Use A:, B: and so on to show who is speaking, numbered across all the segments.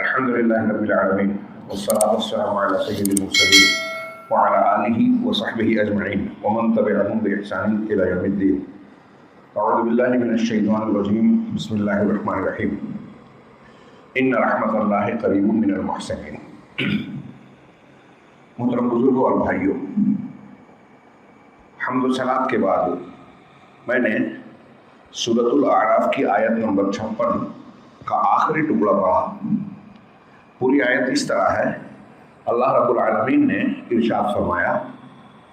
A: الحمد لله رب العالمين والصلاة والسلام على سيد المرسلين وعلى آله وصحبه أجمعين ومن تبعهم بإحسان إلى يوم الدين. أعوذ بالله من الشيطان الرجيم. بسم الله الرحمن الرحيم. إن رحمة الله قريب من المحسنين. محترم بزرگوں اور بھائیوں، حمد و صلات کے بعد میں نے سورۃ الاعراف کی آیت نمبر 56 کا آخری ٹکڑا پڑھا. پوری آیت اس طرح ہے. اللہ رب العالمین نے ارشاد فرمایا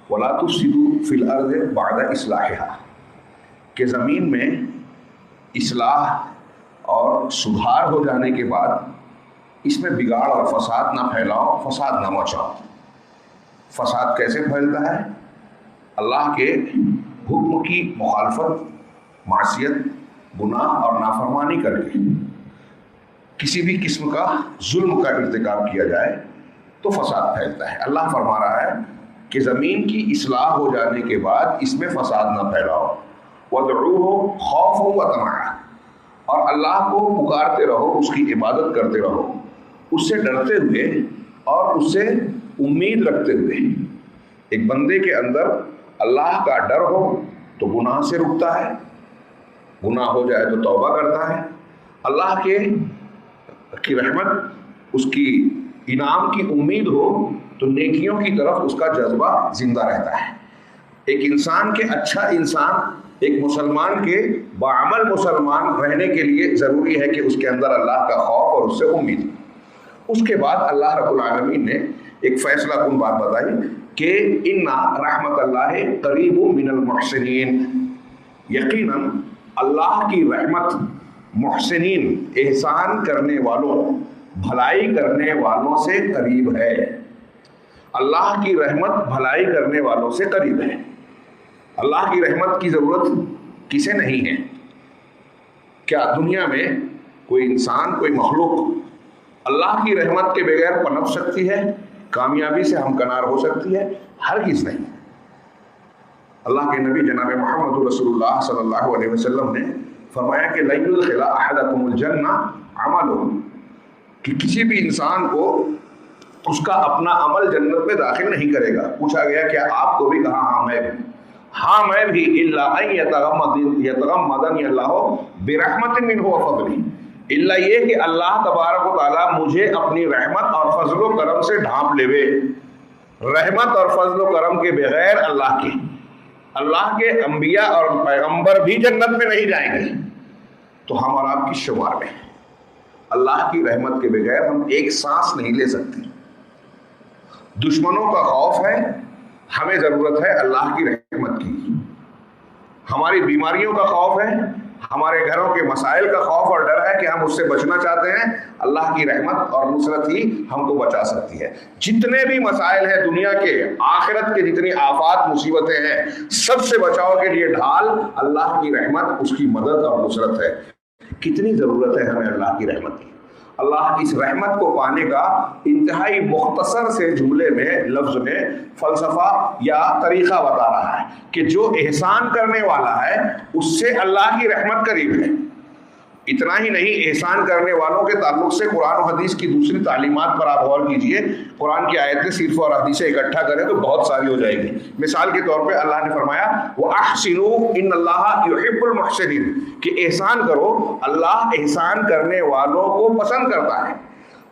A: وَلَا تُفْسِدُوا فِي الْأَرْضِ بَعْدَ إِصْلَاحِهَا، کہ زمین میں اصلاح اور سدھار ہو جانے کے بعد اس میں بگاڑ اور فساد نہ پھیلاؤ، فساد نہ مچاؤ. فساد کیسے پھیلتا ہے؟ اللہ کے حکم کی مخالفت، معصیت، گناہ اور نافرمانی کر کے کسی بھی قسم کا ظلم کا ارتکاب کیا جائے تو فساد پھیلتا ہے. اللہ فرما رہا ہے کہ زمین کی اصلاح ہو جانے کے بعد اس میں فساد نہ پھیلاؤ. وَادْعُوهُ خَوْفًا وَطَمَعًا، اور اللہ کو پکارتے رہو، اس کی عبادت کرتے رہو، اس سے ڈرتے ہوئے اور اس سے امید رکھتے ہوئے. ایک بندے کے اندر اللہ کا ڈر ہو تو گناہ سے رکتا ہے، گناہ ہو جائے تو توبہ کرتا ہے. اللہ کی رحمت، اس کی انعام کی امید ہو تو نیکیوں کی طرف اس کا جذبہ زندہ رہتا ہے. ایک انسان کے اچھا انسان، ایک مسلمان کے باعمل مسلمان رہنے کے لیے ضروری ہے کہ اس کے اندر اللہ کا خوف اور اس سے امید. اس کے بعد اللہ رب العالمین نے ایک فیصلہ کن بات بتائی کہ ان رحمت اللہ قریب من المحسنین، یقیناً اللہ کی رحمت محسنین، احسان کرنے والوں، بھلائی کرنے والوں سے قریب ہے. اللہ کی رحمت بھلائی کرنے والوں سے قریب ہے. اللہ کی رحمت کی ضرورت کسے نہیں ہے؟ کیا دنیا میں کوئی انسان، کوئی مخلوق اللہ کی رحمت کے بغیر پنپ سکتی ہے؟ کامیابی سے ہمکنار ہو سکتی ہے؟ ہرگز نہیں. اللہ کے نبی جناب محمد رسول اللہ صلی اللہ علیہ وسلم نے فرمایا کہ لَن يُدْخِلَ أَحَدَكُمُ الْجَنَّةَ عَمَلُهُ، کہ کسی بھی انسان کو اس کا اپنا عمل جنت میں داخل نہیں کرے گا. پوچھا گیا کہ آپ کو بھی؟ کہا ہاں میں بھی. ہاں میں بھی. إِلَّا أَن يَتَغَمَّدَنِيَ اللَّهُ بِرَحْمَةٍ مِّنْهُ وَفَضْلٍ، اللہ یہ کہ اللہ تبارک و تعالیٰ مجھے اپنی رحمت اور فضل و کرم سے ڈھانپ لے. رحمت اور فضل و کرم کے بغیر اللہ کے انبیاء اور پیغمبر بھی جنت میں نہیں جائیں گے. تو ہم اور آپ کس شمار میں ہیں؟ اللہ کی رحمت کے بغیر ہم ایک سانس نہیں لے سکتے. دشمنوں کا خوف ہے، ہمیں ضرورت ہے اللہ کی رحمت کی. ہماری بیماریوں کا خوف ہے، ہمارے گھروں کے مسائل کا خوف اور ڈر ہے کہ ہم اس سے بچنا چاہتے ہیں. اللہ کی رحمت اور نصرت ہی ہم کو بچا سکتی ہے. جتنے بھی مسائل ہیں دنیا کے، آخرت کے جتنی آفات مصیبتیں ہیں، سب سے بچاؤ کے لیے ڈھال اللہ کی رحمت، اس کی مدد اور نصرت ہے. کتنی ضرورت ہے ہمیں اللہ کی رحمت کی. اللہ اس رحمت کو پانے کا انتہائی مختصر سے جملے میں، لفظ میں فلسفہ یا طریقہ بتا رہا ہے کہ جو احسان کرنے والا ہے اس سے اللہ کی رحمت قریب ہے. اتنا ہی نہیں، احسان کرنے والوں کے تعلق سے قرآن و حدیث کی دوسری تعلیمات پر آپ غور کیجئے. قرآن کی آیتیں صرف اور حدیثیں اکٹھا کریں تو بہت ساری ہو جائے گی. مثال کے طور پہ اللہ نے فرمایا وَأَحْسِنُوا إِنَّ اللَّهَ يُحِبُّ الْمُحْسِنِينَ، کہ احسان کرو، اللہ احسان کرنے والوں کو پسند کرتا ہے.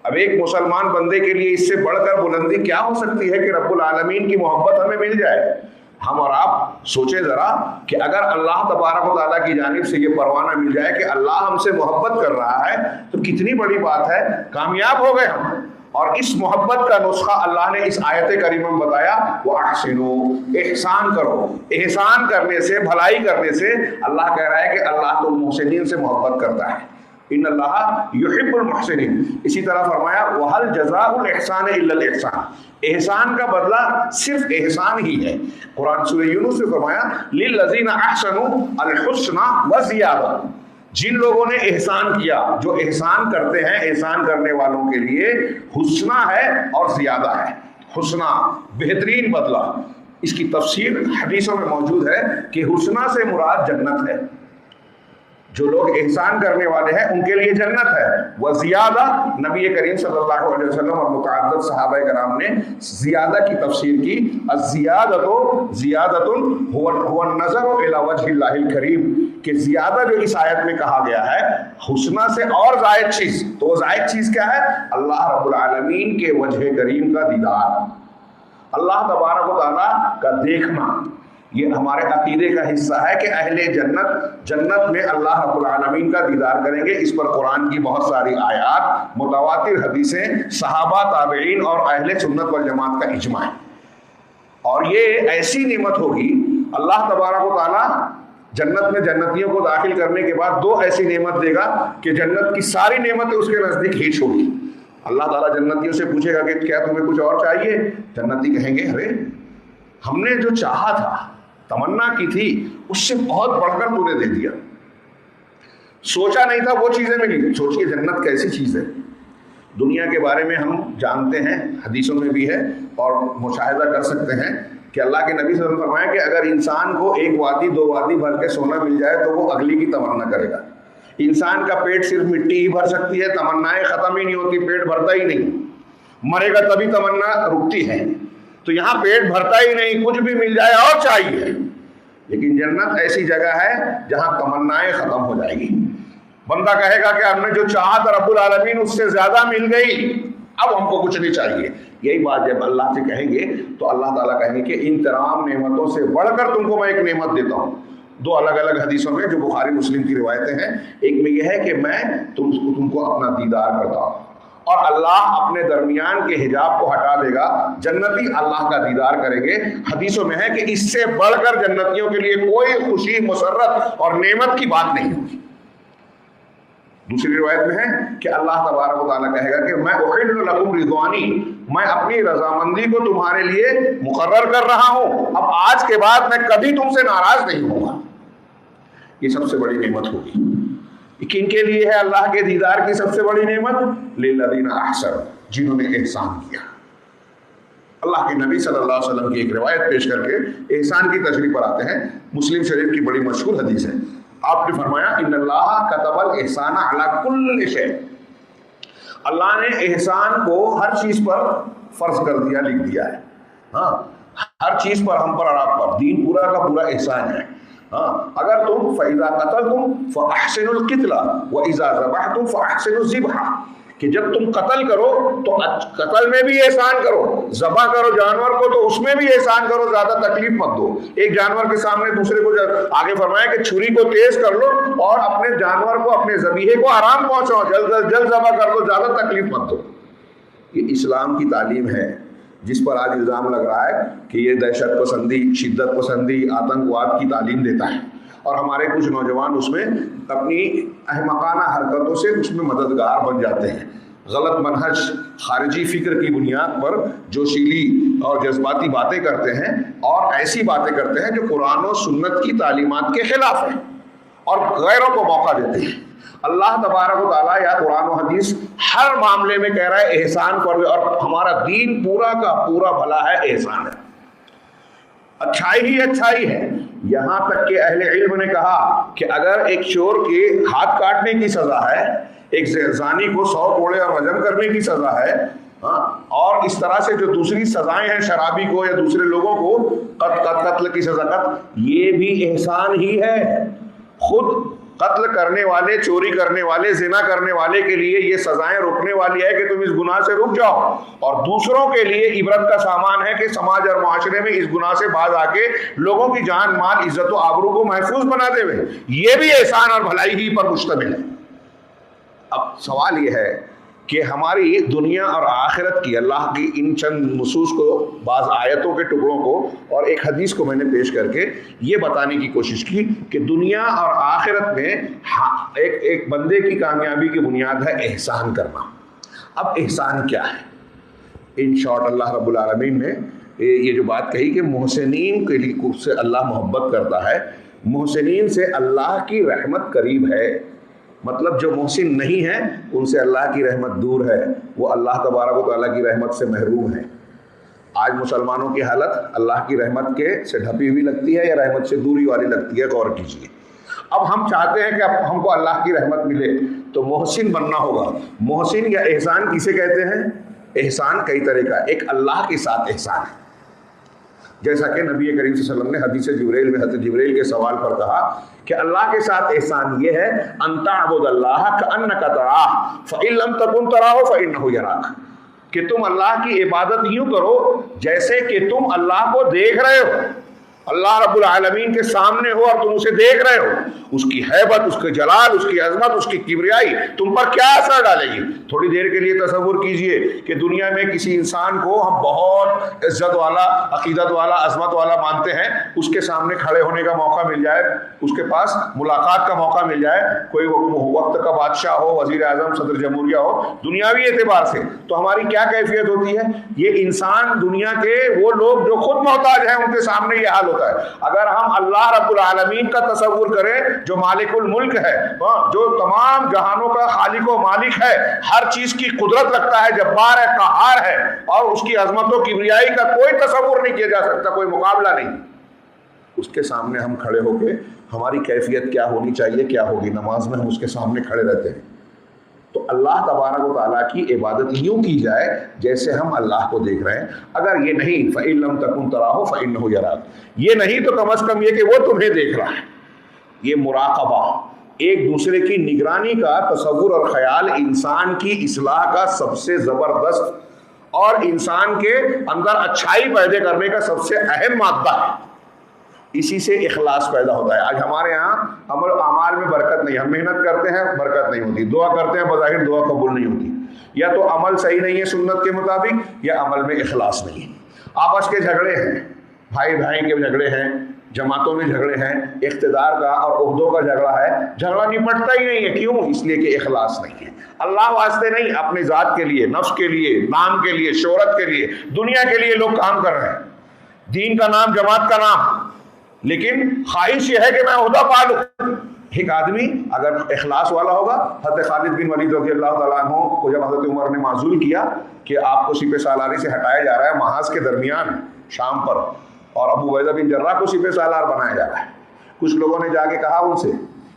A: اب ایک مسلمان بندے کے لیے اس سے بڑھ کر بلندی کیا ہو سکتی ہے کہ رب العالمین کی محبت ہمیں مل جائے. ہم اور آپ سوچیں ذرا کہ اگر اللہ تبارک و تعالیٰ کی جانب سے یہ پروانہ مل جائے کہ اللہ ہم سے محبت کر رہا ہے تو کتنی بڑی بات ہے. کامیاب ہو گئے ہم. اور اس محبت کا نسخہ اللہ نے اس آیت کریمہ میں بتایا وَأَحْسِنُوا، احسان کرو. احسان کرنے سے، بھلائی کرنے سے اللہ کہہ رہا ہے کہ اللہ تو محسنین سے محبت کرتا ہے. ان اللہ یحب المحسنین. اسی طرح فرمایا وَهَلْ جَزَاءُ الْإِحْسَانِ إِلَّا الْإِحْسَانُ، احسان کا بدلہ صرف احسان ہی ہے. قرآن سورہ یونس میں فرمایا لِلَّذِينَ أَحْسَنُوا الْحُسْنَى وَزِيَادَةٌ، جن لوگوں نے احسان کیا، جو احسان کرتے ہیں، احسان کرنے والوں کے لیے حسنہ ہے اور زیادہ ہے. حسنہ بہترین بدلہ. اس کی تفسیر حدیثوں میں موجود ہے کہ حسنہ سے مراد جنت ہے. جو لوگ احسان کرنے والے ہیں ان کے لیے جنت ہے. وزیادہ نبی کریم صلی اللہ علیہ وسلم اور متعدد صحابہ کرام نے زیادہ کی تفسیر کی. زیادۃ هو النظر الى وجه اللہ الکریم، کہ زیادہ جو اس آیت میں کہا گیا ہے حسنہ سے اور زائد چیز، تو وہ زائد چیز کیا ہے؟ اللہ رب العالمین کے وجہ کریم کا دیدار، اللہ تبارک و تعالیٰ کا دیکھنا. یہ ہمارے عقیدے کا حصہ ہے کہ اہل جنت میں اللہ رب العالمین کا دیدار کریں گے. اس پر قرآن کی بہت ساری آیات، متواتر حدیثیں، صحابہ، تابعین اور اہل سنت والجماعت کا اجماع ہے. اور یہ ایسی نعمت ہوگی، اللہ تبارک و تعالیٰ جنت میں جنتیوں کو داخل کرنے کے بعد دو ایسی نعمت دے گا کہ جنت کی ساری نعمتیں اس کے نزدیک ہیچ ہوگی. اللہ تعالیٰ جنتیوں سے پوچھے گا کہ کیا تمہیں کچھ اور چاہیے؟ جنتی کہیں گے ارے ہم نے جو چاہا تھا، تمنا کی تھی، اس سے بہت بڑھ کر تو نے دے دیا، سوچا نہیں تھا وہ چیزیں ملی. سوچئے جنت کیسی چیز ہے. دنیا کے بارے میں ہم جانتے ہیں، حدیثوں میں بھی ہے اور مشاہدہ کر سکتے ہیں کہ اللہ کے نبی صلی اللہ علیہ وسلم نے فرمایا کہ اگر انسان کو ایک وادی دو وادی بھر کے سونا مل جائے تو وہ اگلی کی تمنا کرے گا. انسان کا پیٹ صرف مٹی ہی بھر سکتی ہے، تمنائیں ختم ہی نہیں ہوتی، پیٹ بھرتا ہی نہیں، مرے گا تبھی تمنا رکتی ہے. تو یہاں پیٹ بھرتا ہی نہیں، کچھ بھی مل جائے اور چاہیے. لیکن جنت ایسی جگہ ہے جہاں تمنائیں ختم ہو جائے گی. بندہ کہے گا کہ ہم نے جو چاہا تھا رب العالمین اس سے زیادہ مل گئی، اب ہم کو کچھ نہیں چاہیے. یہی بات جب اللہ سے کہیں گے تو اللہ تعالیٰ کہیں گے کہ ان تمام نعمتوں سے بڑھ کر تم کو میں ایک نعمت دیتا ہوں. دو الگ الگ حدیثوں میں جو بخاری مسلم کی روایتیں ہیں، ایک میں یہ ہے کہ میں تم کو اپنا دیدار کرتا ہوں، اور اللہ اپنے درمیان کے حجاب کو ہٹا دے گا، جنتی اللہ کا دیدار کریں گے. حدیثوں میں ہے کہ اس سے بڑھ کر جنتیوں کے لیے کوئی خوشی، مسرت اور نعمت کی بات نہیں ہوگی. دوسری روایت میں ہے کہ اللہ تبارک و تعالیٰ کہے گا کہ میں احل لکم رضوانی، میں اپنی رضامندی کو تمہارے لیے مقرر کر رہا ہوں، اب آج کے بعد میں کبھی تم سے ناراض نہیں ہوں گا. یہ سب سے بڑی نعمت ہوگی. کن کے لیے ہے اللہ کے دیدار کی سب سے بڑی نعمت؟ للذین احسنوا، جنہوں نے احسان کیا. اللہ کے نبی صلی اللہ علیہ وسلم کی ایک روایت پیش کر کے احسان کی تشریح پر آتے ہیں. مسلم شریف کی بڑی مشہور حدیث ہے. آپ نے فرمایا ان اللہ کتب الاحسان علی کل شیء، اللہ نے احسان کو ہر چیز پر فرض کر دیا، لکھ دیا ہے. ہاں، ہر چیز پر، ہم پر اور آپ پر دین پورا کا پورا احسان ہے. ہاں، اگر تم فَإِذَا قَتَلْتُمْ فَأَحْسِنُوا الْقِتْلَ وَإِذَا ذَبَحْتُمْ فَأَحْسِنُوا الذِّبْحَ، کہ جب تم قتل کرو تو قتل میں بھی احسان کرو، ذبح کرو جانور کو تو اس میں بھی احسان کرو، زیادہ تکلیف مت دو. ایک جانور کے سامنے دوسرے کو آگے فرمایا کہ چھری کو تیز کر لو اور اپنے جانور کو، اپنے ذبیحے کو آرام پہنچاؤ، جلد ذبح کر لو، زیادہ تکلیف مت دو. یہ اسلام کی تعلیم ہے، جس پر آج الزام لگ رہا ہے کہ یہ دہشت پسندی، شدت پسندی، آتنکواد کی تعلیم دیتا ہے، اور ہمارے کچھ نوجوان اس میں اپنی احمقانہ حرکتوں سے اس میں مددگار بن جاتے ہیں. غلط منہج، خارجی فکر کی بنیاد پر جوشیلی اور جذباتی باتیں کرتے ہیں، اور ایسی باتیں کرتے ہیں جو قرآن و سنت کی تعلیمات کے خلاف ہیں، اور غیروں کو موقع دیتے ہیں. اللہ تبارک و تعالیٰ یا قرآن و حدیث ہر معاملے میں کہہ رہا ہے احسان پر، اور ہمارا دین پورا کا پورا بھلا ہے، احسان ہے، اچھائی ہی اچھائی ہے. یہاں تک کہ اہل علم نے کہا کہ اگر ایک چور کے ہاتھ کاٹنے کی سزا ہے، ایک زانی کو 100 کوڑے اور رجم کرنے کی سزا ہے، اور اس طرح سے جو دوسری سزائیں ہیں، شرابی کو یا دوسرے لوگوں کو قتل کی سزا، یہ بھی احسان ہی ہے. خود قتل کرنے والے، چوری کرنے والے، زنا کرنے والے کے لیے یہ سزائیں روکنے والی ہے کہ تم اس گناہ سے رک جاؤ، اور دوسروں کے لیے عبرت کا سامان ہے کہ سماج اور معاشرے میں اس گناہ سے باز آ کے لوگوں کی جان، مال، عزت و آبرو کو محفوظ بناتے ہوئے، یہ بھی احسان اور بھلائی ہی پر مشتمل ہے. اب سوال یہ ہے کہ ہماری دنیا اور آخرت کی، اللہ کی ان چند نصوص کو، بعض آیتوں کے ٹکڑوں کو اور ایک حدیث کو میں نے پیش کر کے یہ بتانے کی کوشش کی کہ دنیا اور آخرت میں ایک بندے کی کامیابی کی بنیاد ہے احسان کرنا. اب احسان کیا ہے؟ ان شارٹ اللہ رب العالمین نے یہ جو بات کہی کہ محسنین کے لیے سے اللہ محبت کرتا ہے، محسنین سے اللہ کی رحمت قریب ہے. مطلب جو محسن نہیں ہیں ان سے اللہ کی رحمت دور ہے، وہ اللہ تبارک و تعالیٰ کی رحمت سے محروم ہیں. آج مسلمانوں کی حالت اللہ کی رحمت کے سے ڈھپی ہوئی لگتی ہے یا رحمت سے دوری والی لگتی ہے؟ غور کیجیے. اب ہم چاہتے ہیں کہ اب ہم کو اللہ کی رحمت ملے تو محسن بننا ہوگا. محسن یا احسان کسے کہتے ہیں؟ احسان کئی طرح کا. ایک اللہ کے ساتھ احسان ہے، جیسا کہ نبی کریم صلی اللہ علیہ وسلم نے حدیث جبریل میں حضرت جبریل کے سوال پر کہا کہ اللہ کے ساتھ احسان یہ ہے ان تعبد اللہ کأنک تراہ فإن لم تکن تراہ فإنہ یراک، کہ تم اللہ کی عبادت یوں کرو جیسے کہ تم اللہ کو دیکھ رہے ہو. اللہ رب العالمین کے سامنے ہو اور تم اسے دیکھ رہے ہو، اس کی ہیبت، اس کے جلال، اس کی عظمت، اس کی کبریائی تم پر کیا اثر ڈالے گی. تھوڑی دیر کے لیے تصور کیجئے کہ دنیا میں کسی انسان کو ہم بہت عزت والا، عقیدت والا، عظمت والا مانتے ہیں، اس کے سامنے کھڑے ہونے کا موقع مل جائے، اس کے پاس ملاقات کا موقع مل جائے، کوئی وقت کا بادشاہ ہو، وزیر اعظم، صدر جمہوریہ ہو، دنیاوی اعتبار سے، تو ہماری کیا کیفیت ہوتی ہے؟ یہ انسان دنیا کے وہ لوگ جو خود محتاج ہیں ان کے سامنے یہ حال ہوتا ہے. اگر ہم اللہ رب العالمین کا تصور کریں جو مالک الملک ہے، جو تمام جہانوں کا خالق و مالک ہے، ہر چیز کی قدرت رکھتا ہے، جبار ہے، قہار ہے، اور اس کی عظمت و کبریائی کا کوئی تصور نہیں کیا جا سکتا، کوئی مقابلہ نہیں. اس کے سامنے ہم کھڑے ہو کے ہماری کیفیت کیا ہونی چاہیے، کیا ہوگی؟ نماز میں ہم اس کے سامنے کھڑے رہتے ہیں. تو اللہ تبارک و تعالیٰ کی عبادت یوں کی جائے جیسے ہم اللہ کو دیکھ رہے ہیں. اگر یہ نہیں فَإِن لَمْ تَكُنْ تَرَاهُ فَإِنَّهُ يَرَاكَ، یہ نہیں تو کم از کم یہ کہ وہ تمہیں دیکھ رہا ہے. یہ مراقبہ، ایک دوسرے کی نگرانی کا تصور اور خیال انسان کی اصلاح کا سب سے زبردست اور انسان کے اندر اچھائی پیدا کرنے کا سب سے اہم مادہ ہے. اسی سے اخلاص پیدا ہوتا ہے. آج ہمارے یہاں عمل و اعمال میں برکت نہیں، ہم محنت کرتے ہیں برکت نہیں ہوتی، دعا کرتے ہیں بظاہر دعا قبول نہیں ہوتی. یا تو عمل صحیح نہیں ہے سنت کے مطابق، یا عمل میں اخلاص نہیں ہے. آپس کے جھگڑے ہیں، بھائی بھائی کے جھگڑے ہیں، جماعتوں میں جھگڑے ہیں، اقتدار کا اور عہدوں کا جھگڑا ہے، جھگڑا نپٹتا ہی نہیں ہے. کیوں؟ اس لیے کہ اخلاص نہیں ہے. اللہ واسطے نہیں، اپنے ذات کے لیے، نفس کے لیے، نام کے لیے، شہرت کے لیے، دنیا کے لیے لوگ کام کر رہے ہیں. دین کا نام، جماعت کا نام، لیکن خواہش یہ ہے کہ میں عہدہ پا لوں. ایک آدمی اگر اخلاص والا ہوگا، حضرت خالد بن ولید رضی اللہ تعالیٰ عنہ کو جب حضرت عمر نے معزول کیا کہ آپ کو سپہ سالاری سے ہٹایا جا رہا ہے محاذ کے درمیان شام پر، اور ابو عبیدہ بن جراح کو سپہ سالار بنایا جا رہا ہے، کچھ لوگوں نے جا کے کہا ان سے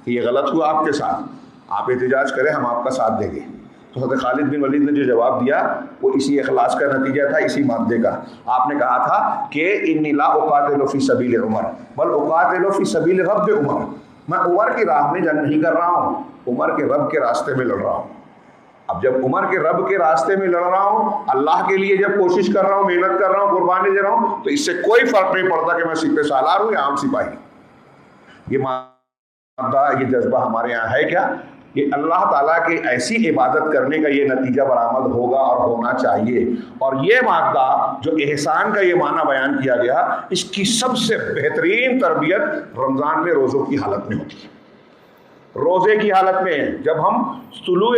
A: کہ یہ غلط ہوا آپ کے ساتھ، آپ احتجاج کریں، ہم آپ کا ساتھ دیں گے. تو حضرت خالد بن ولید نے جو جواب دیا وہ اسی اخلاص کا نتیجہ تھا، اسی مادے کا. آپ نے کہا تھا کہ انی لا اقاتل فی سبیل عمر بل اقاتل فی سبیل رب عمر، میں عمر کی راہ میں جنگ نہیں کر رہا ہوں، عمر کے رب کے راستے میں لڑ رہا ہوں. اب جب عمر کے رب کے راستے میں لڑ رہا ہوں، اللہ کے لیے جب کوشش کر رہا ہوں، محنت کر رہا ہوں، قربانی دے رہا ہوں، تو اس سے کوئی فرق نہیں پڑتا کہ میں سپہ سالار ہوں یا عام سپاہی. یہ مادہ، یہ جذبہ ہمارے یہاں ہے کیا؟ کہ اللہ تعالیٰ کی ایسی عبادت کرنے کا یہ نتیجہ برآمد ہوگا اور ہونا چاہیے. اور یہ مادہ جو احسان کا یہ معنی بیان کیا گیا، اس کی سب سے بہترین تربیت رمضان میں روزوں کی حالت میں ہوتی ہے. روزے کی حالت میں جب ہم طلوع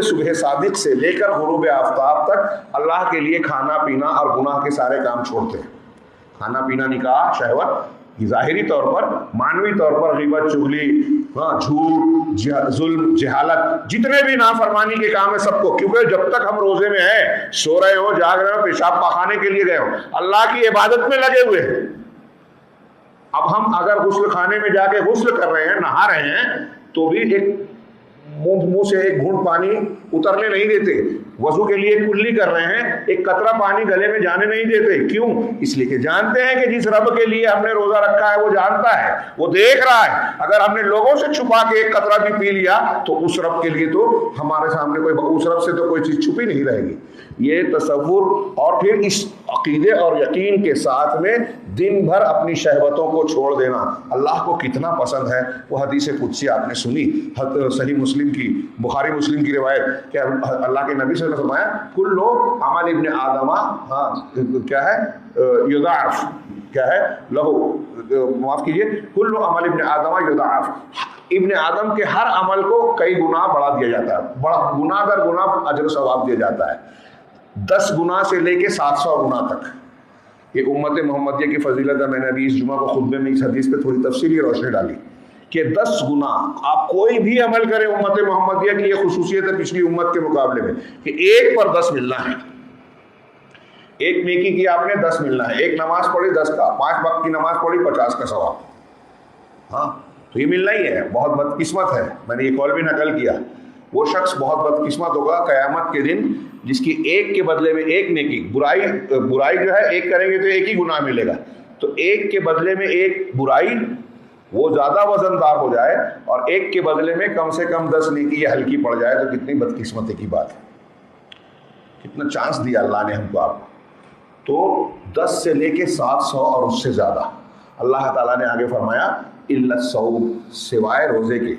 A: صبح صادق سے لے کر غروب آفتاب تک اللہ کے لیے کھانا پینا اور گناہ کے سارے کام چھوڑتے ہیں. کھانا پینا، نکاح، شہوت، ظاہری طور پر، معنوی طور پر غیبت، چغلی، جھوٹ، ظلم، جہالت، جتنے بھی نافرمانی کے کام ہیں سب کو، کیونکہ جب تک ہم روزے میں ہیں، سو رہے ہو، جاگ رہے ہو، پیشاب پخانے کے لیے گئے ہو، اللہ کی عبادت میں لگے ہوئے ہیں. اب ہم اگر غسل خانے میں جا کے غسل کر رہے ہیں، نہا رہے ہیں، تو بھی ایک منہ سے ایک گھونٹ پانی اترنے نہیں دیتے. وضو کے لیے کلی کر رہے ہیں، ایک قطرہ پانی گلے میں جانے نہیں دیتے. کیوں؟ اس لیے کہ جانتے ہیں کہ جس رب کے لیے ہم نے روزہ رکھا ہے وہ جانتا ہے، وہ دیکھ رہا ہے. اگر ہم نے لوگوں سے چھپا کے ایک قطرہ بھی پی لیا تو اس رب کے لیے تو ہمارے سامنے اس رب سے تو کوئی چیز چھپی نہیں رہے گی. یہ تصور اور پھر اس عقیدے اور یقین کے ساتھ میں دن بھر اپنی شہوتوں کو چھوڑ دینا اللہ کو کتنا پسند ہے. وہ حدیث قدسی آپ نے سنی، صحیح مسلم کی، بخاری مسلم کی روایت کہ اللہ کے نبی صلی اللہ علیہ وسلم نے فرمایا کل عمل ابن آدم کیا ہے یضاعف، کیا ہے لہو، معاف کیجئے، کل عمل ابن آدم یضاعف، ابن آدم کے ہر عمل کو کئی گنا بڑھا دیا جاتا ہے، گنا در گنا اجر و ثواب دیا جاتا ہے، 10 گنا سے لے کے 700 گنا تک. یہ امت محمدیہ کی فضیلت ہے. میں نے ابھی اس جمعہ کو خطبے میں اس حدیث پہ تھوڑی تفصیلی روشنی ڈالی کہ 10 گنا آپ کوئی بھی عمل کریں، امت محمدیہ کی یہ خصوصیت ہے پچھلی امت کے مقابلے میں کہ 1 پر 10 ملنا ہے. ایک نیکی کی آپ نے 10 ملنا ہے. ایک نماز پڑھی 10 کا، 5 وقت کی نماز پڑھی 50 کا ثواب. ہاں، تو یہ ملنا ہی ہے، بہت بدقسمت ہے. میں نے یہ قول بھی نقل کیا، وہ شخص بہت بدقسمت ہوگا قیامت کے دن جس کی ایک کے بدلے میں ایک نیکی. برائی جو ہے ایک کریں گے تو ایک ہی گناہ ملے گا، تو ایک کے بدلے میں ایک برائی وہ زیادہ وزندار ہو جائے اور ایک کے بدلے میں کم سے کم 10 نیکی یہ ہلکی پڑ جائے، تو کتنی بدقسمتی کی بات ہے. کتنا چانس دیا اللہ نے ہم کو، آپ کو. تو 10 سے لے کے 700 اور اس سے زیادہ. اللہ تعالیٰ نے آگے فرمایا الا الصوم، سوائے روزے کے.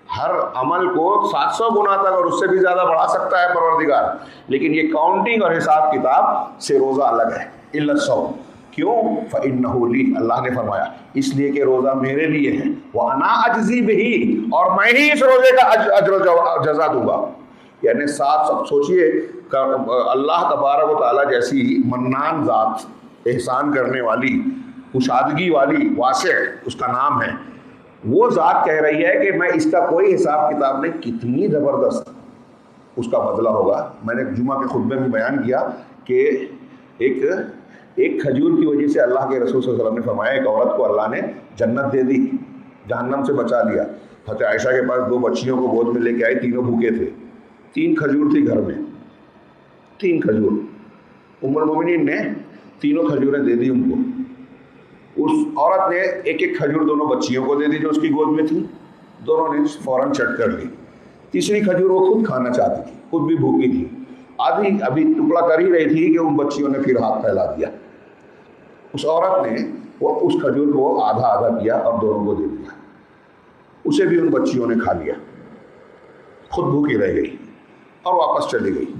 A: ہر عمل کو 700 گنا تک اور اس سے بھی زیادہ بڑھا سکتا ہے پروردگار، لیکن یہ کاؤنٹنگ اور حساب کتاب سے روزہ الگ ہے. الا الصوم، کیوں؟ فإنہ لی، اللہ نے فرمایا اس لیے کہ روزہ میرے لیے ہے. وأنا أجزی بہ، اور میں ہی اس روزے کا اجر و جزا دوں گا. یعنی سب سوچئے، اللہ تبارک و تعالیٰ جیسی منان ذات، احسان کرنے والی، کشادگی والی، واسع اس کا نام ہے، وہ ذات کہہ رہی ہے کہ میں اس کا کوئی حساب کتاب نہیں. کتنی زبردست اس کا بدلہ ہوگا. میں نے جمعہ کے خطبے میں بیان کیا کہ ایک کھجور کی وجہ سے اللہ کے رسول صلی اللہ علیہ وسلم نے فرمایا ایک عورت کو اللہ نے جنت دے دی، جہنم سے بچا لیا. حضرت عائشہ کے پاس 2 بچیوں کو گود میں لے کے آئی، تینوں بھوکے تھے، 3 کھجور تھی گھر میں، 3 کھجور. ام المومنین نے تینوں کھجوریں دے دی ان کو. اس عورت نے ایک ایک کھجور دونوں بچیوں کو دے دی جو اس کی گود میں تھی، دونوں نے فوراً چٹ کر لی. تیسری کھجور وہ خود کھانا چاہتی تھی، خود بھی بھوکی تھی، آدھی ابھی ٹکڑا کر ہی رہی تھی کہ ان بچیوں نے پھر ہاتھ پھیلا دیا. اس عورت نے وہ اس کھجور کو آدھا آدھا کیا اور دونوں کو دے دیا. اسے بھی ان بچیوں نے کھا لیا، خود بھوکی رہ گئی اور واپس چلی گئی.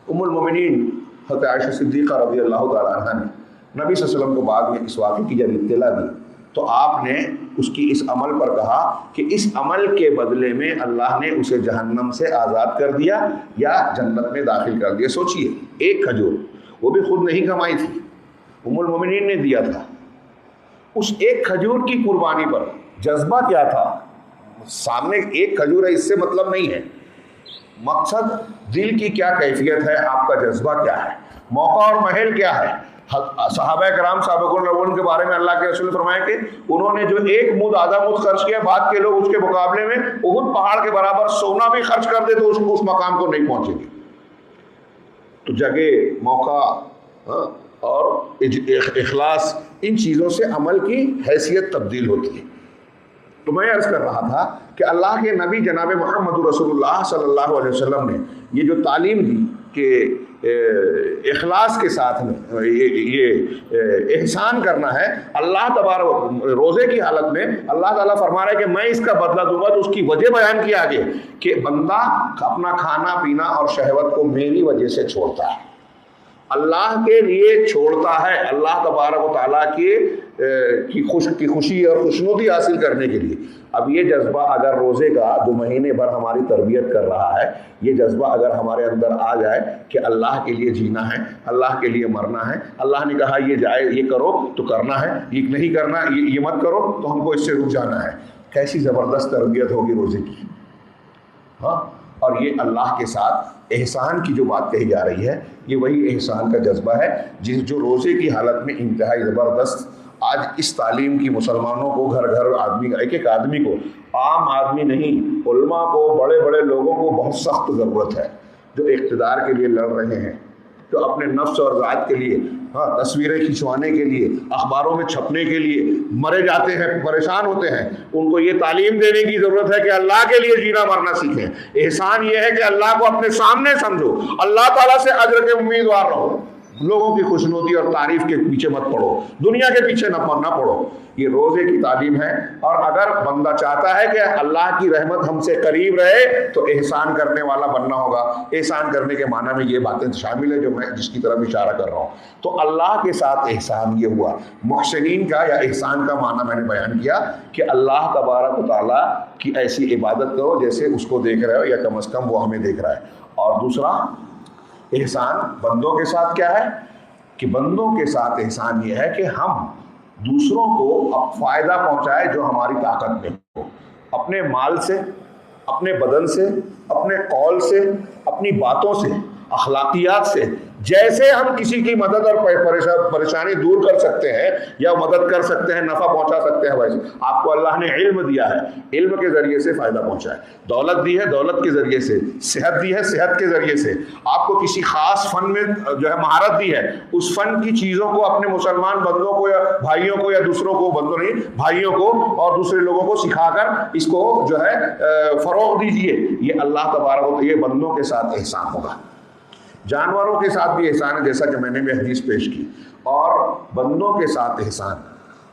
A: ام المومنین حضرت عائشہ صدیقہ رضی اللہ تعالیٰ عنہ نے نبی صلی اللہ علیہ وسلم کو بعد میں اس واقعے کی جب اطلاع دی تو آپ نے اس کی اس عمل پر کہا کہ اس عمل کے بدلے میں اللہ نے اسے جہنم سے آزاد کر دیا یا جنت میں داخل کر دیا. سوچئے، ایک کھجور، وہ بھی خود نہیں کمائی تھی، ام المومنین نے دیا تھا. اس ایک کھجور کی قربانی پر جذبہ کیا تھا؟ سامنے ایک کھجور ہے، اس سے مطلب نہیں ہے، مقصد دل کی کیا کیفیت ہے، آپ کا جذبہ کیا ہے، موقع اور محل کیا ہے. صحابہ کرام سابقون الاولون کے بارے میں اللہ کے رسول نے فرمایا کہ انہوں نے جو ایک مد آدھا مد خرچ کیا، بعد کے لوگ اس کے مقابلے میں احد پہاڑ کے برابر سونا بھی خرچ کر دے تو اس مقام کو نہیں پہنچیں گے. تو جگہ، موقع اور اخلاص، ان چیزوں سے عمل کی حیثیت تبدیل ہوتی ہے. تو میں عرض کر رہا تھا کہ اللہ کے نبی جناب محمد رسول اللہ صلی اللہ علیہ وسلم نے یہ جو تعلیم دی کہ اخلاص کے ساتھ میں یہ احسان کرنا ہے، اللہ تبارک روزے کی حالت میں اللہ تعالیٰ فرما رہا ہے کہ میں اس کا بدلہ دوں گا. تو اس کی وجہ بیان کی آگے کہ بندہ اپنا کھانا پینا اور شہوت کو میری وجہ سے چھوڑتا ہے، اللہ کے لیے چھوڑتا ہے، اللہ تبارک و تعالیٰ کی خوشی اور خوشنودی حاصل کرنے کے لیے. اب یہ جذبہ اگر روزے کا جو مہینے بھر ہماری تربیت کر رہا ہے، یہ جذبہ اگر ہمارے اندر آ جائے کہ اللہ کے لیے جینا ہے، اللہ کے لیے مرنا ہے، اللہ نے کہا یہ جائے، یہ کرو تو کرنا ہے، یہ نہیں کرنا، یہ مت کرو تو ہم کو اس سے رک جانا ہے. کیسی زبردست تربیت ہوگی روزے کی. ہاں، اور یہ اللہ کے ساتھ احسان کی جو بات کہی جا رہی ہے، یہ وہی احسان کا جذبہ ہے جو روزے کی حالت میں انتہائی زبردست. آج اس تعلیم کی مسلمانوں کو گھر گھر آدمی، ایک آدمی کو، عام آدمی نہیں، علماء کو، بڑے بڑے لوگوں کو بہت سخت ضرورت ہے جو اقتدار کے لیے لڑ رہے ہیں، جو اپنے نفس اور ذات کے لیے، تصویریں کھنچوانے کے لیے، اخباروں میں چھپنے کے لیے مرے جاتے ہیں، پریشان ہوتے ہیں. ان کو یہ تعلیم دینے کی ضرورت ہے کہ اللہ کے لیے جینا مرنا سیکھیں. احسان یہ ہے کہ اللہ کو اپنے سامنے سمجھو، اللہ تعالیٰ سے اجر کے امیدوار رہو، لوگوں کی خوشنودی اور تعریف کے پیچھے مت پڑو، دنیا کے پیچھے نہ پڑو. یہ روزے کی تعلیم ہے. اور اگر بندہ چاہتا ہے کہ اللہ کی رحمت ہم سے قریب رہے تو احسان کرنے والا بننا ہوگا. احسان کرنے کے معنی میں یہ باتیں شامل ہے جو میں جس کی طرف اشارہ کر رہا ہوں. تو اللہ کے ساتھ احسان یہ ہوا. محسنین کا یا احسان کا معنی میں نے بیان کیا کہ اللہ تبارک و تعالیٰ کی ایسی عبادت کرو جیسے اس کو دیکھ رہے ہو یا کم از کم وہ ہمیں دیکھ رہا ہے. اور دوسرا احسان بندوں کے ساتھ کیا ہے کہ بندوں کے ساتھ احسان یہ ہے کہ ہم دوسروں کو فائدہ پہنچائے جو ہماری طاقت میں ہو، اپنے مال سے، اپنے بدن سے، اپنے قول سے، اپنی باتوں سے. اخلاقیات سے جیسے ہم کسی کی مدد اور پریشانی دور کر سکتے ہیں یا مدد کر سکتے ہیں، نفع پہنچا سکتے ہیں، ویسے آپ کو اللہ نے علم دیا ہے، علم کے ذریعے سے فائدہ پہنچائے، دولت دی ہے، دولت کے ذریعے سے، صحت دی ہے، صحت کے ذریعے سے، آپ کو کسی خاص فن میں جو ہے مہارت دی ہے، اس فن کی چیزوں کو اپنے مسلمان بندوں کو یا بھائیوں کو یا دوسروں کو، بندوں نہیں بھائیوں کو اور دوسرے لوگوں کو سکھا کر اس کو جو ہے فروغ دیجئے، یہ اللہ تبارک و تعالی یہ بندوں کے ساتھ احسان ہوگا۔ جانوروں کے ساتھ بھی احسان ہے، جیسا کہ میں نے بھی حدیث پیش کی، اور بندوں کے ساتھ احسان،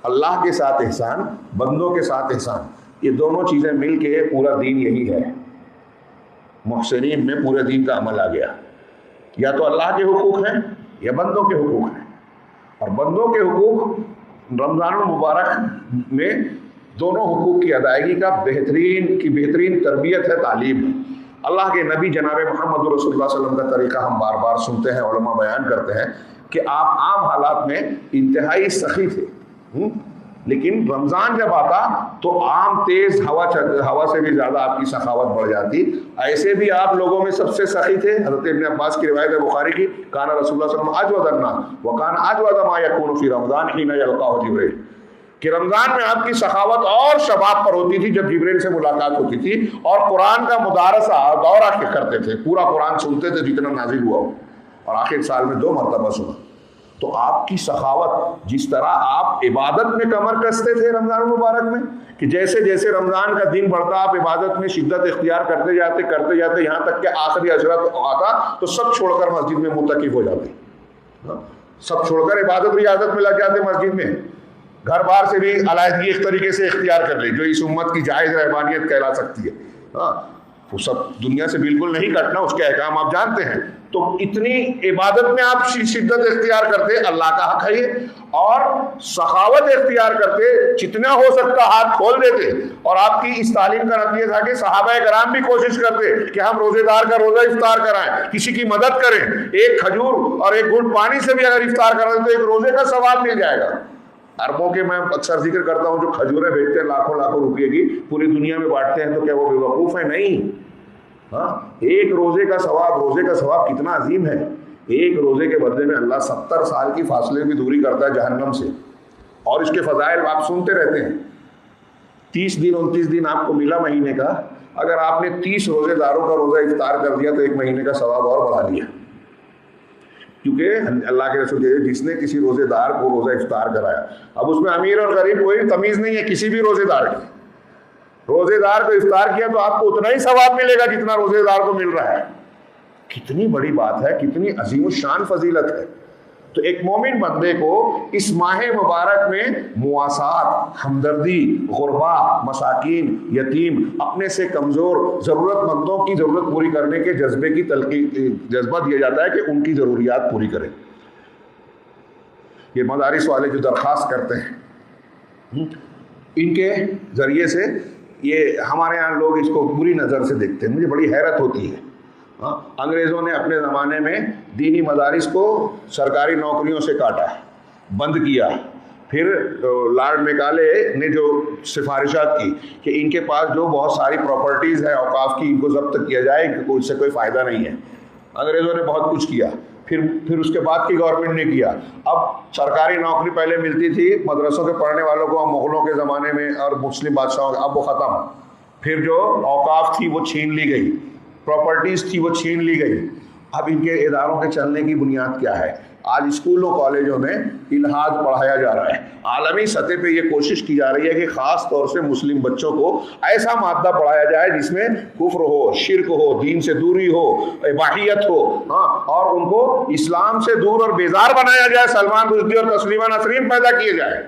A: اللہ کے ساتھ احسان، بندوں کے ساتھ احسان، یہ دونوں چیزیں مل کے پورا دین یہی ہے۔ محسنین میں پورے دین کا عمل آ گیا، یا تو اللہ کے حقوق ہیں یا بندوں کے حقوق ہیں، اور بندوں کے حقوق رمضان المبارک میں دونوں حقوق کی ادائیگی کا بہترین تربیت ہے، تعلیم ہے۔ اللہ کے نبی جناب محمد رسول اللہ صلی اللہ علیہ وسلم کا طریقہ ہم بار بار سنتے ہیں، علماء بیان کرتے ہیں کہ آپ عام حالات میں انتہائی سخی تھے، لیکن رمضان جب آتا تو عام تیز ہوا سے بھی زیادہ آپ کی سخاوت بڑھ جاتی۔ ایسے بھی آپ لوگوں میں سب سے سخی تھے۔ حضرت ابن عباس کی روایت ہے بخاری کی، کان رسول اللہ صلی اللہ علیہ وسلم اجود الناس وکان اجود ما یکون فی رمضان حین یلقاہ جبریل، کہ رمضان میں آپ کی سخاوت اور شباب پر ہوتی تھی جب جبریل سے ملاقات ہوتی تھی، اور قرآن کا مدارسہ دورہ کرتے تھے، پورا قرآن سنتے تھے جتنا نازل ہوا ہو، اور آخر سال میں 2 مرتبہ سنا۔ تو آپ کی سخاوت، جس طرح آپ عبادت میں کمر کستے تھے رمضان المبارک میں، کہ جیسے جیسے رمضان کا دن بڑھتا آپ عبادت میں شدت اختیار کرتے جاتے یہاں تک کہ آخری عشرت آتا تو سب چھوڑ کر مسجد میں متقف ہو جاتے، سب چھوڑ کر عبادت ریاضت میں لگ جاتے مسجد میں، گھر بار سے بھی علیحدگی ایک طریقے سے اختیار کر لی جو اس امت کی جائز رہبانیت کہلا سکتی ہے۔ وہ سب دنیا سے بالکل نہیں کٹنا، اس کے احکام آپ جانتے ہیں، تو اتنی عبادت میں آپ شدت اختیار کرتے، اللہ کا حق ہے یہ، اور سخاوت اختیار کرتے، جتنا ہو سکتا ہاتھ کھول دیتے، اور آپ کی اس تعلیم کا نتیجہ تھا کہ صحابہ کرام بھی کوشش کرتے کہ ہم روزے دار کا روزہ افطار کرائیں، کسی کی مدد کریں، ایک کھجور اور ایک گھونٹ پانی سے بھی اگر افطار کرائیں تو ایک روزے کا ثواب مل جائے گا۔ عربوں کے میں اکثر ذکر کرتا ہوں جو کھجوریں بیچتے ہیں لاکھوں روپے کی، پوری دنیا میں بانٹتے ہیں، تو کیا وہ بے وقوف ہیں؟ نہیں۔ ایک روزے کا ثواب کتنا عظیم ہے۔ ایک روزے کے بدلے میں اللہ 70 سال کی فاصلے بھی دوری کرتا ہے جہنم سے، اور اس کے فضائل آپ سنتے رہتے ہیں۔ 30 دن 29 دن آپ کو ملا مہینے کا، اگر آپ نے 30 روزے داروں کا روزہ افطار کر دیا تو ایک مہینے کا ثواب اور بڑھا دیا، کیونکہ اللہ کے رسول جس نے کسی روزے دار کو روزہ افطار کرایا، اب اس میں امیر اور غریب کوئی تمیز نہیں ہے، کسی بھی روزے دار کی، روزے دار کو افطار کیا تو آپ کو اتنا ہی ثواب ملے گا جتنا روزے دار کو مل رہا ہے۔ کتنی بڑی بات ہے، کتنی عظیم الشان فضیلت ہے۔ تو ایک مومن بندے کو اس ماہ مبارک میں مواسات، ہمدردی، غربا، مساکین، یتیم، اپنے سے کمزور ضرورت مندوں کی ضرورت پوری کرنے کے جذبہ دیا جاتا ہے کہ ان کی ضروریات پوری کریں۔ یہ مدارس والے جو درخواست کرتے ہیں، ان کے ذریعے سے یہ ہمارے ہاں لوگ اس کو بری نظر سے دیکھتے ہیں، مجھے بڑی حیرت ہوتی ہے۔ انگریزوں نے اپنے زمانے میں دینی مدارس کو سرکاری نوکریوں سے کاٹا، بند کیا، پھر لارڈ میکالے نے جو سفارشات کی کہ ان کے پاس جو بہت ساری پراپرٹیز ہیں اوقاف کی، ان کو ضبط کیا جائے، اس سے کوئی فائدہ نہیں ہے۔ انگریزوں نے بہت کچھ کیا، پھر اس کے بعد کی گورنمنٹ نے کیا۔ اب سرکاری نوکری پہلے ملتی تھی مدرسوں کے پڑھنے والوں کو، مغلوں کے زمانے میں اور مسلم بادشاہوں، اب وہ ختم۔ پھر جو اوقاف تھی وہ چھین لی گئی، پراپرٹیز تھی وہ چھین لی گئی۔ اب ان کے اداروں کے چلنے کی بنیاد کیا ہے؟ آج اسکولوں کالجوں میں الحاد پڑھایا جا رہا ہے۔ عالمی سطح پہ یہ کوشش کی جا رہی ہے کہ خاص طور سے مسلم بچوں کو ایسا مادہ پڑھایا جائے جس میں کفر ہو، شرک ہو، دین سے دوری ہو، اباحیت ہو، اور ان کو اسلام سے دور اور بیزار بنایا جائے، سلمان رشدی اور تسلیمہ نسرین پیدا کیے جائے۔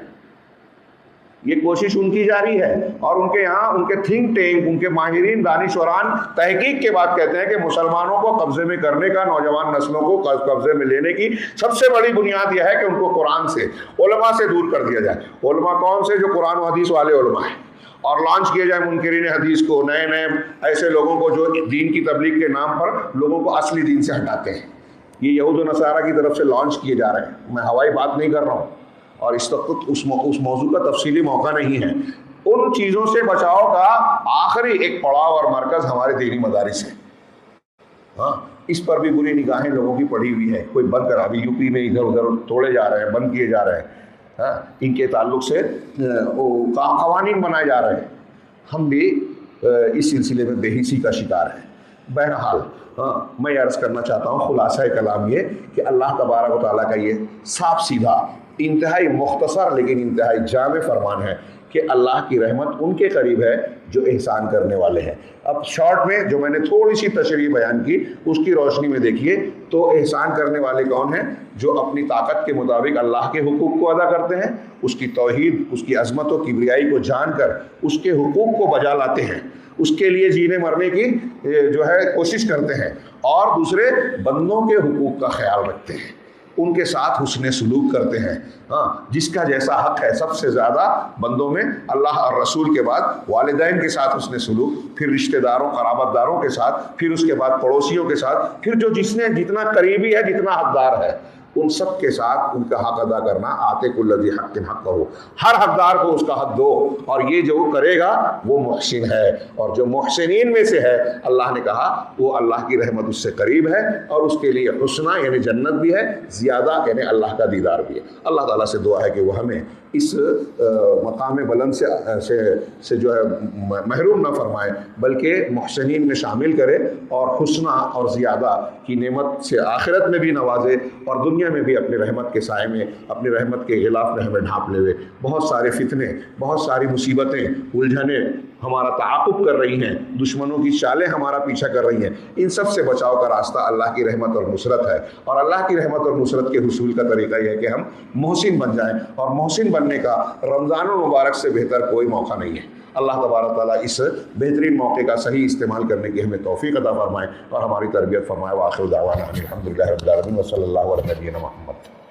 A: یہ کوشش ان کی جاری ہے، اور ان کے یہاں ان کے تھنک ٹینک، ان کے ماہرین دانشوران تحقیق کے بعد کہتے ہیں کہ مسلمانوں کو قبضے میں کرنے کا، نوجوان نسلوں کو قبضے میں لینے کی سب سے بڑی بنیاد یہ ہے کہ ان کو قرآن سے، علماء سے دور کر دیا جائے۔ علماء کون سے؟ جو قرآن و حدیث والے علماء ہیں، اور لانچ کیا جائے منکرین حدیث کو، نئے ایسے لوگوں کو جو دین کی تبلیغ کے نام پر لوگوں کو اصلی دین سے ہٹاتے ہیں۔ یہ یہود و نصارہ کی طرف سے لانچ کیے جا رہے ہیں، میں ہوائی بات نہیں کر رہا ہوں، اور اس وقت اس موضوع کا تفصیلی موقع نہیں ہے۔ ان چیزوں سے بچاؤ کا آخری ایک پڑاؤ اور مرکز ہمارے دینی مدارس ہے۔ اس پر بھی بری نگاہیں لوگوں کی پڑی ہوئی ہے. کوئی بند کرا, ابھی یو پی میں ادھر ادھر توڑے جا رہے ہیں, بند کیے جا رہے ہیں, ہاں ان کے تعلق سے قوانین بنائے جا رہے ہیں. ہم بھی اس سلسلے میں بے حسی کا شکار ہیں. بہرحال میں عرض کرنا چاہتا ہوں خلاصہ کلام یہ کہ اللہ تبارک و تعالیٰ کا یہ صاف سیدھا انتہائی مختصر لیکن انتہائی جامع فرمان ہے کہ اللہ کی رحمت ان کے قریب ہے جو احسان کرنے والے ہیں. اب شارٹ میں جو میں نے تھوڑی سی تشریح بیان کی اس کی روشنی میں دیکھیے تو احسان کرنے والے کون ہیں؟ جو اپنی طاقت کے مطابق اللہ کے حقوق کو ادا کرتے ہیں, اس کی توحید, اس کی عظمت و کبریائی کو جان کر اس کے حقوق کو بجا لاتے ہیں, اس کے لیے جینے مرنے کی جو ہے کوشش کرتے ہیں, اور دوسرے بندوں کے حقوق کا خیال رکھتے ہیں, ان کے ساتھ حسن سلوک کرتے ہیں. ہاں جس کا جیسا حق ہے, سب سے زیادہ بندوں میں اللہ اور رسول کے بعد والدین کے ساتھ حسن سلوک, پھر رشتہ داروں قرابت داروں کے ساتھ, پھر اس کے بعد پڑوسیوں کے ساتھ, پھر جو جس نے جتنا قریبی ہے, جتنا حقدار ہے, ان سب کے ساتھ ان کا حق ادا کرنا. آتے کل ذی حق حق ہو, ہر حقدار کو اس کا حق دو, اور یہ جو کرے گا وہ محسن ہے, اور جو محسنین میں سے ہے اللہ نے کہا وہ اللہ کی رحمت اس سے قریب ہے, اور اس کے لیے حسنہ یعنی جنت بھی ہے, زیادہ یعنی اللہ کا دیدار بھی ہے. اللہ تعالیٰ سے دعا ہے کہ وہ ہمیں اس مقام بلند سے جو ہے محروم نہ فرمائے, بلکہ محسنین میں شامل کرے, اور حسنہ اور زیادہ کی نعمت سے آخرت میں بھی نوازے, اور دنیا میں بھی اپنی رحمت کے سائے میں, اپنی رحمت کے غلاف میں ہمیں ڈھانپ لے. بہت سارے فتنے, بہت ساری مصیبتیں, الجھنیں ہمارا تعاقب کر رہی ہیں, دشمنوں کی چالیں ہمارا پیچھا کر رہی ہیں. ان سب سے بچاؤ کا راستہ اللہ کی رحمت اور نصرت ہے, اور اللہ کی رحمت اور نصرت کے حصول کا طریقہ یہ ہے کہ ہم محسن بن جائیں, اور محسن بننے کا رمضان المبارک سے بہتر کوئی موقع نہیں ہے. اللہ تبارک تعالیٰ اس بہترین موقع کا صحیح استعمال کرنے کی ہمیں توفیق عطا فرمائے اور ہماری تربیت فرمائے. وآخر دعوانا الحمد للہ رب العالمین وصلی اللہ علیہ وسلم.